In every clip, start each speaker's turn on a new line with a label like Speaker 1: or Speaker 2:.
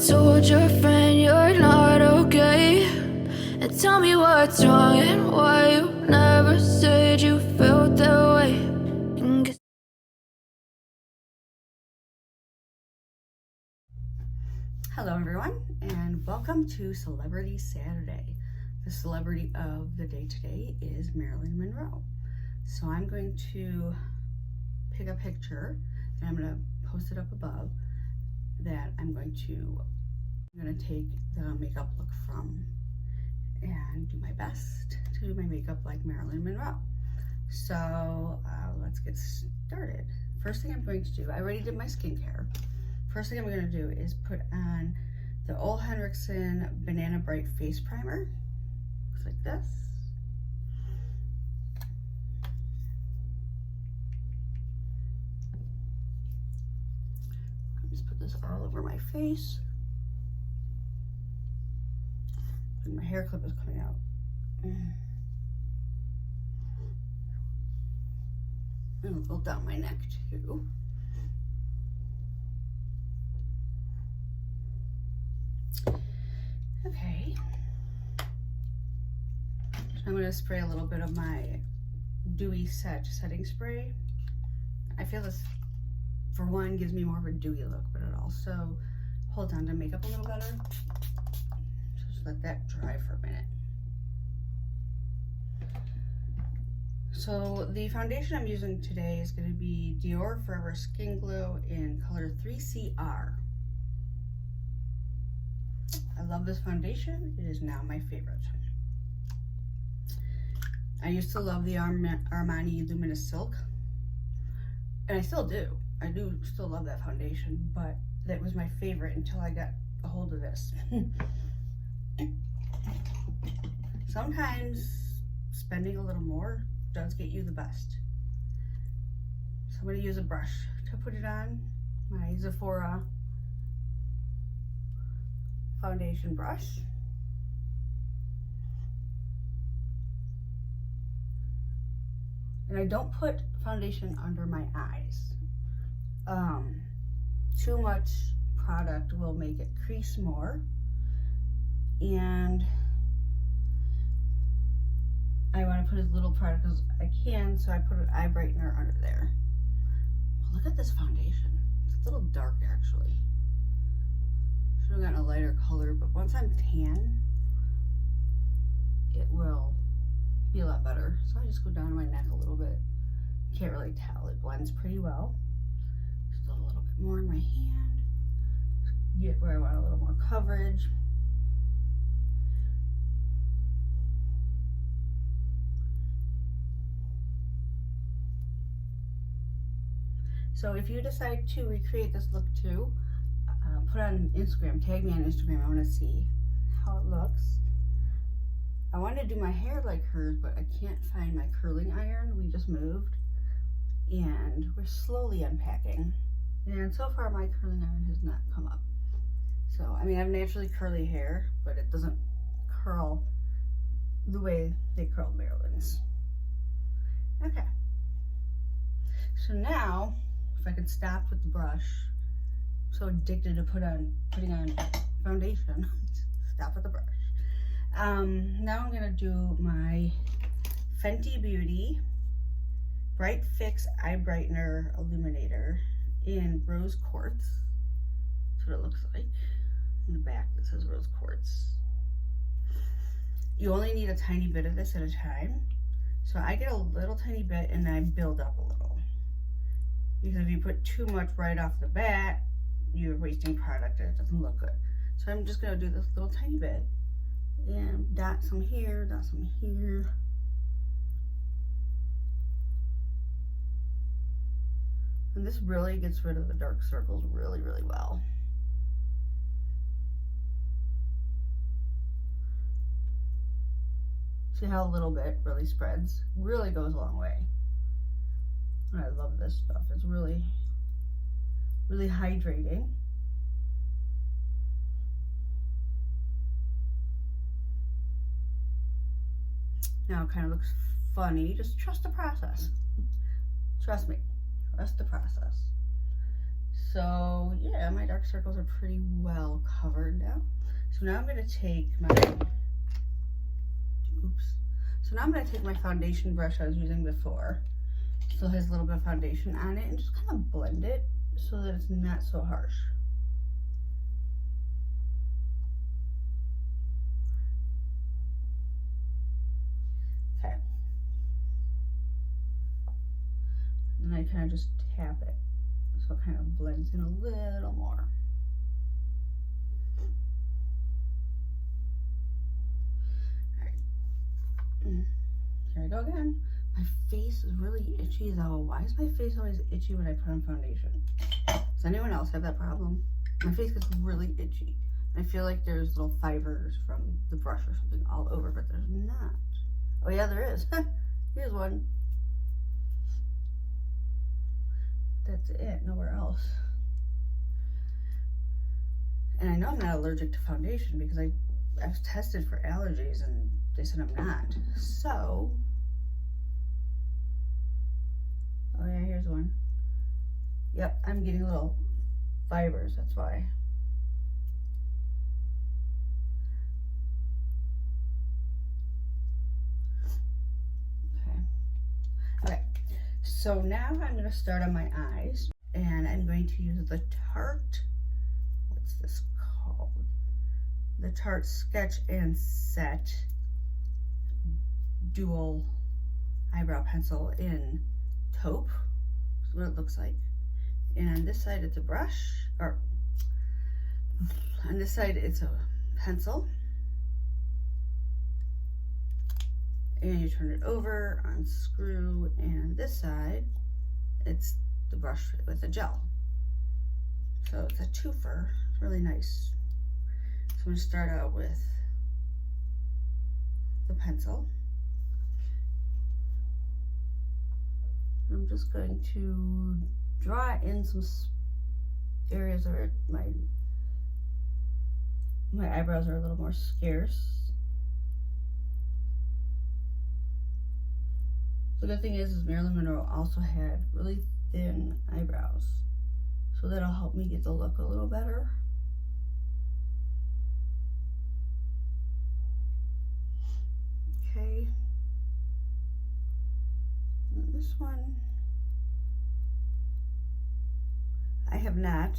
Speaker 1: told your friend you're not okay? And tell me what's wrong and why you never said you felt that way. And
Speaker 2: Hello everyone, and welcome to Celebrity Saturday. The celebrity of the day today is Marilyn Monroe. So I'm going to pick a picture and I'm going to post it up above that I'm going to take the makeup look from and do my best to do my makeup like Marilyn Monroe. So let's get started. First thing I'm going to do, I already did my skincare. First thing I'm going to do is put on the Ole Henriksen Banana Bright Face Primer. Looks like this. Just put this all over my face. And my hair clip is coming out. And it'll go down my neck too. Okay. So I'm going to spray a little bit of my dewy setting spray. I feel this, for one, gives me more of a dewy look, but it also holds on to makeup a little better. So just let that dry for a minute. So the foundation I'm using today is going to be Dior Forever Skin Glow in color 3CR. I love this foundation. It is now my favorite. I used to love the Armani Luminous Silk, and I still do. I do still love that foundation, but that was my favorite until I got a hold of this. Sometimes spending a little more does get you the best. So I'm going to use a brush to put it on, my Sephora foundation brush. And I don't put foundation under my eyes. Too much product will make it crease more, and I want to put as little product as I can, so I put an eye brightener under there. But look at this foundation. It's a little dark actually. Should have gotten a lighter color, but once I'm tan, it will be a lot better. So I just go down my neck a little bit. Can't really tell. It blends pretty well. Just a little bit more in my hand. Get where I want a little more coverage. So if you decide to recreate this look too, put on Instagram, tag me on Instagram. I want to see how it looks. I want to do my hair like hers, but I can't find my curling iron. We just moved and we're slowly unpacking. And so far my curling iron has not come up. So, I mean, I have naturally curly hair, but it doesn't curl the way they curled Marilyn's. Okay. So now, if I could stop with the brush, I'm so addicted to putting on foundation. Stop with the brush. Now I'm gonna do my Fenty Beauty Bright Fix Eye Brightener Illuminator in Rose Quartz. That's what it looks like. In the back it says Rose Quartz. You only need a tiny bit of this at a time. So I get a little tiny bit and then I build up a little. Because if you put too much right off the bat, you're wasting product and it doesn't look good. So I'm just gonna do this little tiny bit and dot some here, dot some here. And this really gets rid of the dark circles really, really well. See how a little bit really spreads? Really goes a long way. And I love this stuff. It's really, really hydrating. Now it kind of looks funny. Just trust the process. Trust me. Trust the process. So yeah, my dark circles are pretty well covered now. So now I'm going to take my, So now I'm going to take my foundation brush I was using before. Still has a little bit of foundation on it, and just kind of blend it so that it's not so harsh. Okay. And I kind of just tap it so it kind of blends in a little more. Here I go again. My face is really itchy though. Why is my face always itchy when I put on foundation? Does anyone else have that problem? My face gets really itchy. I feel like there's little fibers from the brush or something all over, but there's not. Oh yeah, there is. Here's one. That's it, nowhere else. And I know I'm not allergic to foundation because I was tested for allergies and they said I'm not. So, oh yeah, here's one. Yep, I'm getting little fibers, that's why. Okay, so now I'm going to start on my eyes, and I'm going to use the Tarte, what's this called? The Tarte Sketch and Set Dual Eyebrow Pencil in taupe. That's what it looks like. And on this side it's a brush, or on this side it's a pencil. And you turn it over, unscrew, and this side it's the brush with the gel. So it's a twofer, it's really nice. So I'm going to start out with the pencil. I'm just going to draw in some areas where my eyebrows are a little more scarce. The good thing is Marilyn Monroe also had really thin eyebrows, so that'll help me get the look a little better. Okay, and this one, I have not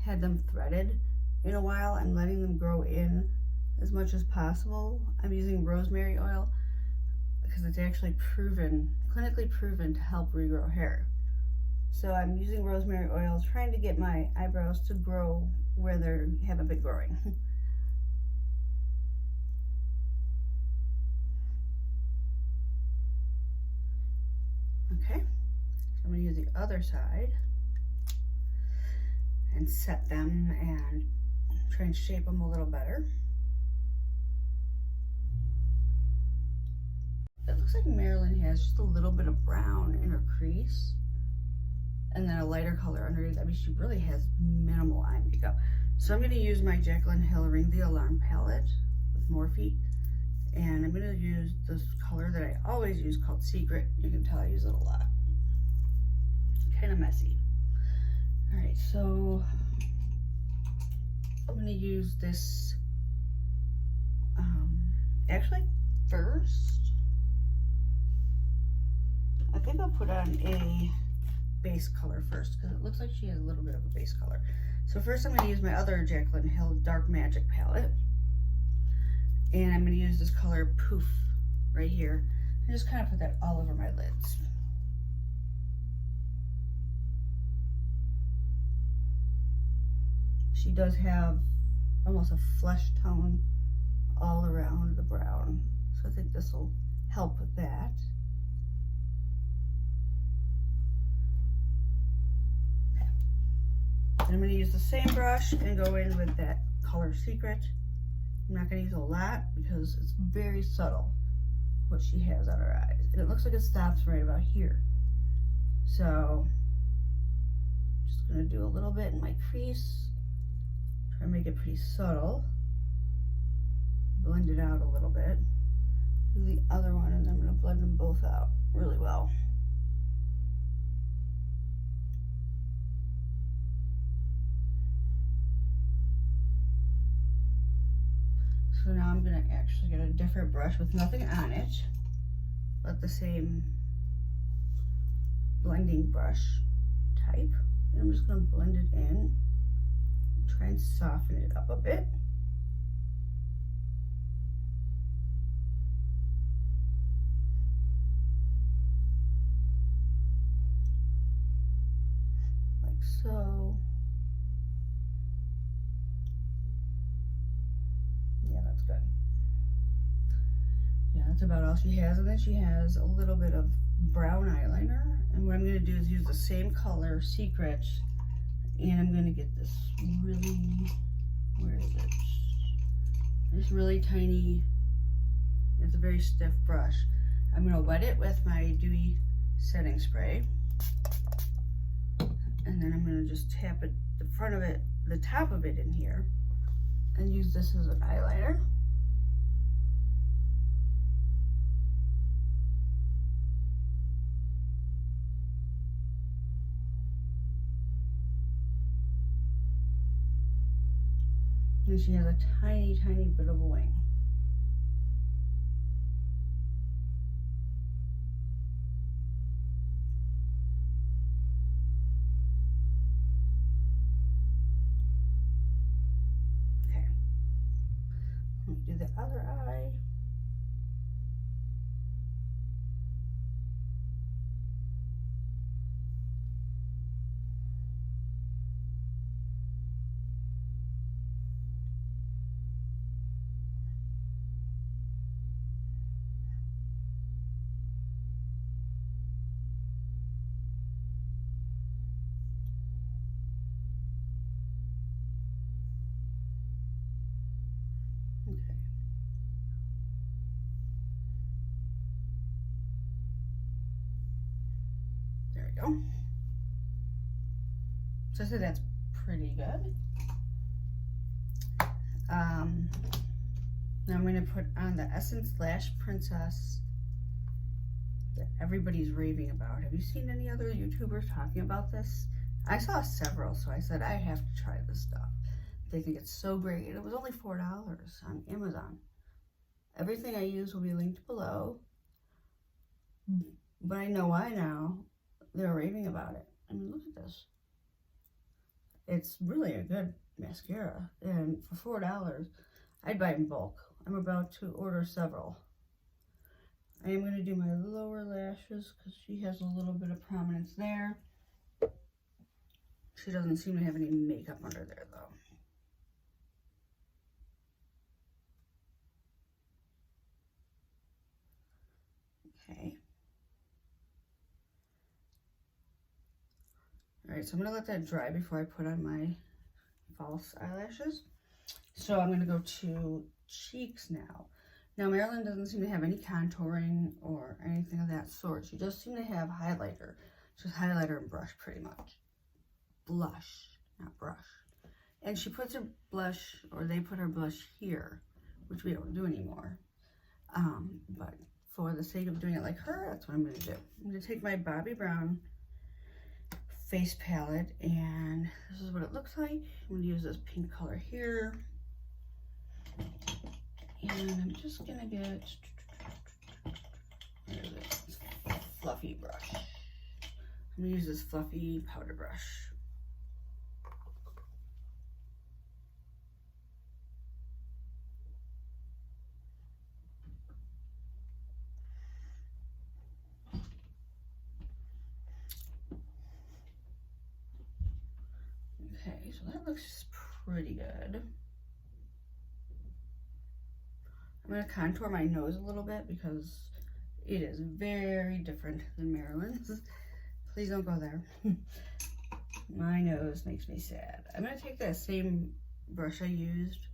Speaker 2: had them threaded in a while. I'm letting them grow in as much as possible. I'm using rosemary oil because it's actually proven, clinically proven, to help regrow hair. So I'm using rosemary oil, trying to get my eyebrows to grow where they haven't been growing. Okay, so I'm going to use the other side and set them and try and shape them a little better. It looks like Marilyn has just a little bit of brown in her crease and then a lighter color underneath. I mean, she really has minimal eye makeup. So I'm going to use my Jaclyn Hill Ring the Alarm palette with Morphe, and I'm going to use this color that I always use called Secret. You can tell I use it a lot. Kind of messy. All right, so I'm going to use this, actually first, I think I'll put on a base color first because it looks like she has a little bit of a base color. So first I'm going to use my other Jaclyn Hill Dark Magic palette, and I'm going to use this color Poof right here and just kind of put that all over my lids. She does have almost a flesh tone all around the brown, so I think this will help with that. Okay. And I'm going to use the same brush and go in with that color Secret. I'm not going to use a lot because it's very subtle what she has on her eyes, and it looks like it stops right about here. So just going to do a little bit in my crease. Try to make it pretty subtle. Blend it out a little bit. Do the other one, and then I'm going to blend them both out really well. So now I'm gonna actually get a different brush with nothing on it, but the same blending brush type. And I'm just gonna blend it in and try and soften it up a bit. Like so. Yeah, that's good. Yeah, that's about all she has. And then she has a little bit of brown eyeliner. And what I'm gonna do is use the same color, Secret, and I'm gonna get this really, where is it? This really tiny, it's a very stiff brush. I'm gonna wet it with my dewy setting spray. And then I'm gonna just tap it, the front of it, the top of it in here, and use this as an eyeliner. And she has a tiny, tiny bit of a wing. Okay. Let me do the other eye. Okay. There we go. So I said that's pretty good. Now I'm going to put on the Essence Lash Princess that everybody's raving about. Have you seen any other YouTubers talking about this? I saw several, so I said I have to try this stuff. They think it's so great. It was only $4 on Amazon. Everything I use will be linked below. But I know why now. They're raving about it. I mean, look at this. It's really a good mascara. And for $4, I'd buy it in bulk. I'm about to order several. I am going to do my lower lashes because she has a little bit of prominence there. She doesn't seem to have any makeup under there though. Okay. Alright, so I'm going to let that dry before I put on my false eyelashes. So I'm going to go to cheeks now. Now Marilyn doesn't seem to have any contouring or anything of that sort. She just seems to have highlighter. Just highlighter and brush pretty much. Blush, not brush. And she puts her blush, or they put her blush here, which we don't do anymore. But for the sake of doing it like her, that's what I'm going to do. I'm going to take my Bobbi Brown face palette, and this is what it looks like. I'm going to use this pink color here. And I'm just going to get, where is it? Fluffy brush. I'm going to use this fluffy powder brush. Okay, so that looks pretty good. I'm going to contour my nose a little bit because it is very different than Marilyn's. Please don't go there. My nose makes me sad. I'm going to take that same brush I used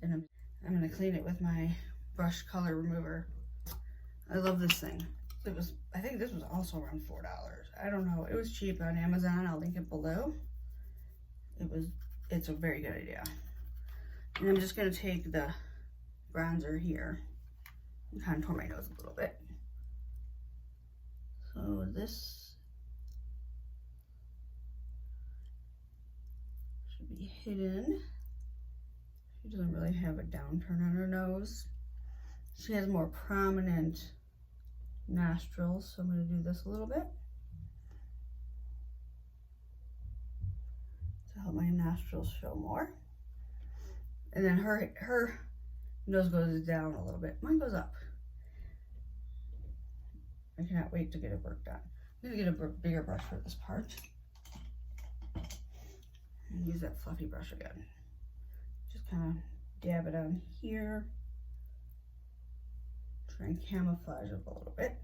Speaker 2: and I'm going to clean it with my brush color remover. I love this thing. I think this was also around $4. I don't know. It was cheap on Amazon. I'll link it below. It's a very good idea. And I'm just going to take the bronzer here and contour my nose a little bit. So this should be hidden. If you She doesn't really have a downturn on her nose. She has more prominent nostrils, so I'm going to do this a little bit to help my nostrils show more. And then her nose goes down a little bit. Mine goes up. I cannot wait to get it worked on. I'm going to get a bigger brush for this part. And use that fluffy brush again. Just kind of dab it on here. Try and camouflage it a little bit.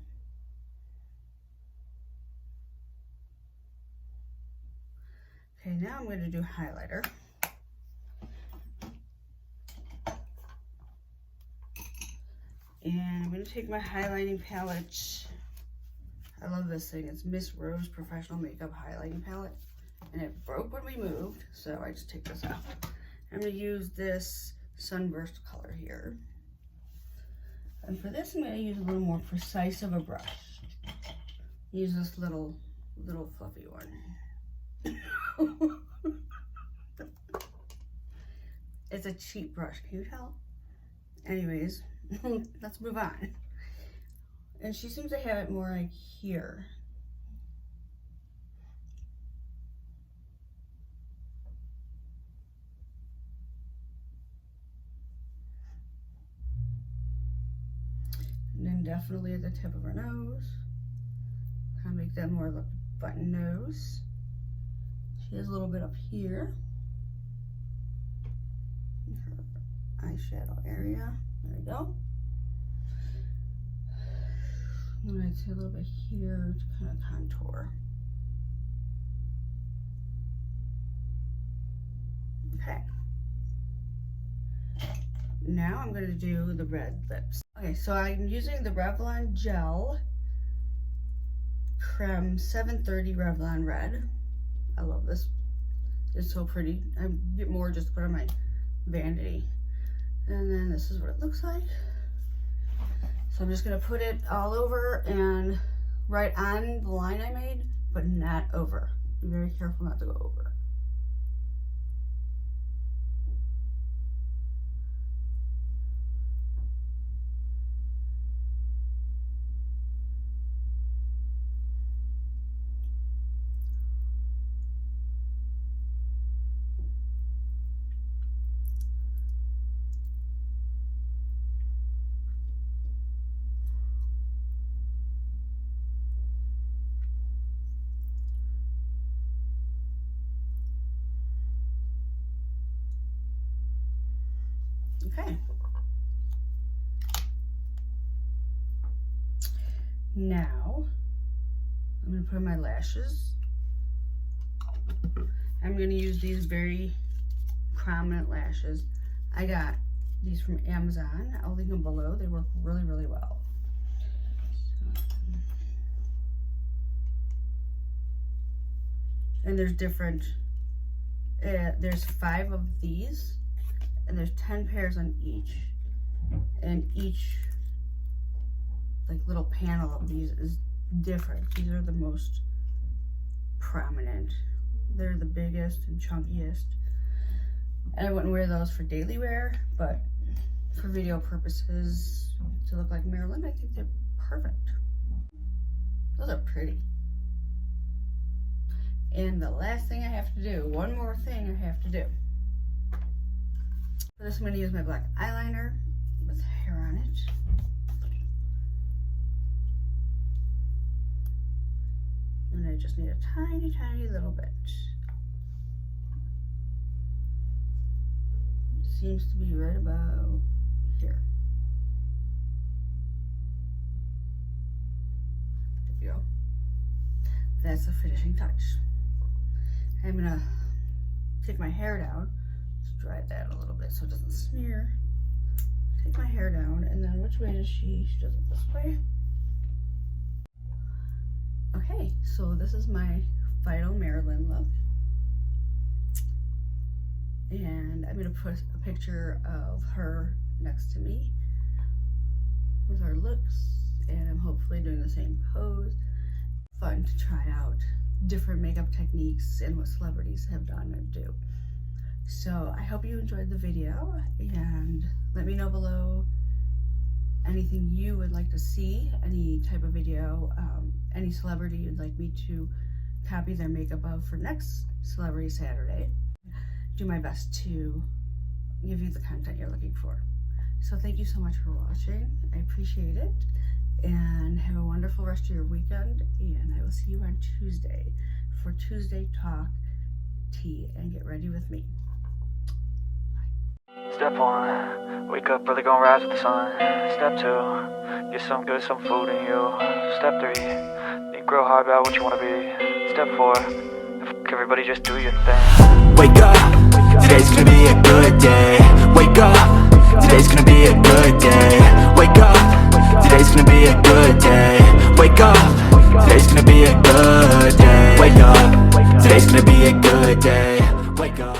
Speaker 2: Okay, now I'm going to do highlighter. And I'm going to take my highlighting palette. I love this thing. It's Miss Rose Professional Makeup Highlighting Palette. And it broke when we moved, so I just take this out. I'm going to use this Sunburst color here. And for this, I'm going to use a little more precise of a brush. Use this little fluffy one. It's a cheap brush, can you tell? Anyways, let's move on. And she seems to have it more like here. And then definitely at the tip of her nose. Kind of make that more look button nose. She has a little bit up here. In her eyeshadow area. There we go. And I'd say a little bit here to kind of contour. Okay. Now I'm going to do the red lips. Okay, so I'm using the Revlon Gel Creme 730 Revlon Red. I love this. It's so pretty. I get more just to put on my vanity. And then this is what it looks like. So I'm just going to put it all over and right on the line I made, but not over. Be very careful not to go over. Okay. Now, I'm going to put on my lashes. I'm going to use these very prominent lashes. I got these from Amazon. I'll link them below. They work really, really well. And there's different, there's 5 of these. And there's 10 pairs on each. And each like little panel of these is different. These are the most prominent. They're the biggest and chunkiest. And I wouldn't wear those for daily wear, but for video purposes, to look like Marilyn, I think they're perfect. Those are pretty. And the last thing I have to do, one more thing I have to do. For this, I'm going to use my black eyeliner with hair on it. And I just need a tiny, tiny little bit. It seems to be right about here. There we go. That's the finishing touch. I'm going to take my hair down. Dry that a little bit so it doesn't smear. Take my hair down, and then which way does she does it this way. Okay, so this is my final Marilyn look. And I'm going to put a picture of her next to me with our looks, and I'm hopefully doing the same pose. Fun to try out different makeup techniques and what celebrities have done and do. So I hope you enjoyed the video, and let me know below anything you would like to see, any type of video, any celebrity you'd like me to copy their makeup of for next Celebrity Saturday. Do my best to give you the content you're looking for. So thank you so much for watching. I appreciate it, and have a wonderful rest of your weekend, and I will see you on Tuesday for Tuesday Talk Tea, and get ready with me.
Speaker 3: Step 1, wake up early, gonna rise with the sun. Step 2, get some good, some food in you. Step 3, think real hard about what you wanna be. Step 4, fuck everybody, just do your thing.
Speaker 4: Wake up, today's gonna be a good day. Wake up, today's gonna be a good day. Wake up, today's gonna be a good day. Wake up, today's gonna be a good day. Wake up, today's gonna be a good day. Wake up.